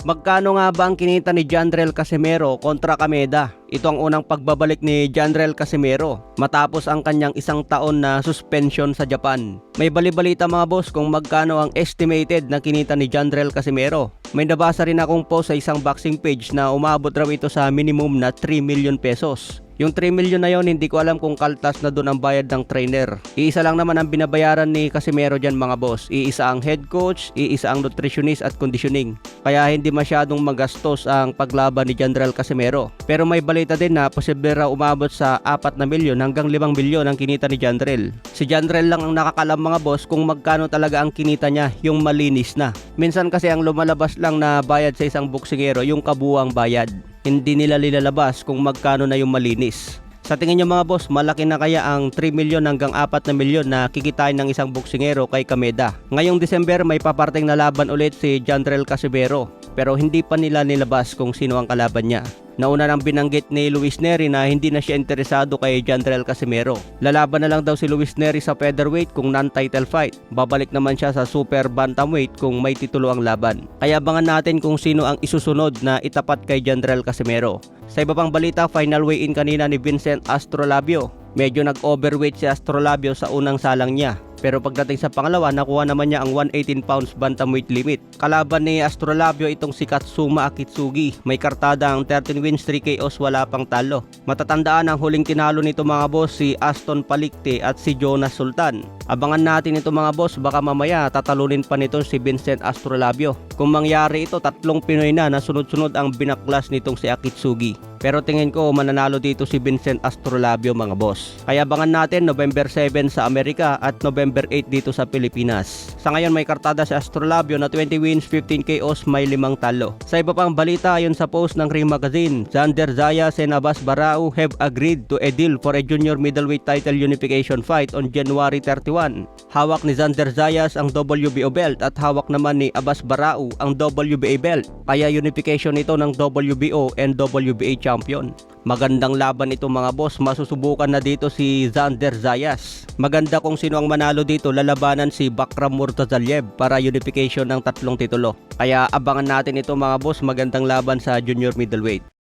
Magkano nga ba ang kinita ni Jandrel Casimero kontra Kameda? Ito ang unang pagbabalik ni Jandrel Casimero matapos ang kanyang isang taon na suspension sa Japan. May balibalita mga boss kung magkano ang estimated na kinita ni Jandrel Casimero. May nabasa rin akong post sa isang boxing page na umabot raw ito sa minimum na 3 million pesos. Yung 3 million na yon, hindi ko alam kung kaltas na doon ang bayad ng trainer. Iisa lang naman ang binabayaran ni Casimero dyan mga boss. Iisa ang head coach, iisa ang nutritionist at conditioning. Kaya hindi masyadong magastos ang paglaban ni Jandrel Casimero. Pero may balita din na posible raw umabot sa 4 na milyon hanggang 5 milyon ang kinita ni Jandrel. Si Jandrel lang ang nakakalam mga boss kung magkano talaga ang kinita niya, yung malinis na. Minsan kasi ang lumalabas lang na bayad sa isang boksingero yung kabuuang bayad. Hindi nila nilalabas kung magkano na yung malinis. Sa tingin nyo mga boss, malaki na kaya ang 3 milyon hanggang 4 na milyon na kikitain ng isang boksingero kay Kameda? Ngayong December may paparting na laban ulit si Jandrel Casimero, pero hindi pa nila nilabas kung sino ang kalaban niya. Nauna nang binanggit ni Luis Nery na hindi na siya interesado kay Jandrel Casimero. Lalaban na lang daw si Luis Nery sa featherweight kung non-title fight. Babalik naman siya sa super bantamweight kung may titulo ang laban. Kaya abangan natin kung sino ang isusunod na itapat kay Jandrel Casimero. Sa iba pang balita, final weigh-in kanina ni Vincent Astrolabio. Medyo nag-overweight si Astrolabio sa unang salang niya. Pero pagdating sa pangalawa, nakuha naman niya ang 118 pounds bantamweight limit. Kalaban ni Astrolabio itong si Katsuma Akitsugi. May kartada ang 13 wins, 3 KOs, wala pang talo. Matatandaan ang huling tinalo nito mga boss si Aston Palicte at si Jonas Sultan. Abangan natin ito mga boss, baka mamaya tatalunin pa nito si Vincent Astrolabio. Kung mangyari ito, 3 Pinoy na sunod-sunod ang binaklas nitong si Akitsugi. Pero tingin ko mananalo dito si Vincent Astrolabio mga boss. Kaya abangan natin November 7 sa Amerika at November 8 dito sa Pilipinas. Sa ngayon may kartada si Astrolabio na 20 wins, 15 KOs, may 5 talo. Sa iba pang balita, ayon sa post ng Ring Magazine, Zander Zayas and Abbas Barao have agreed to a deal for a junior middleweight title unification fight on January 31. Hawak ni Zander Zayas ang WBO belt at hawak naman ni Abbas Barao ang WBA belt. Kaya unification ito ng WBO and WBA champion. Magandang laban ito mga boss, masusubukan na dito si Zander Zayas. Maganda kung sino ang manalo dito, lalabanan si Bakram Murtazaliev para unification ng 3 titulo. Kaya abangan natin ito mga boss, magandang laban sa junior middleweight.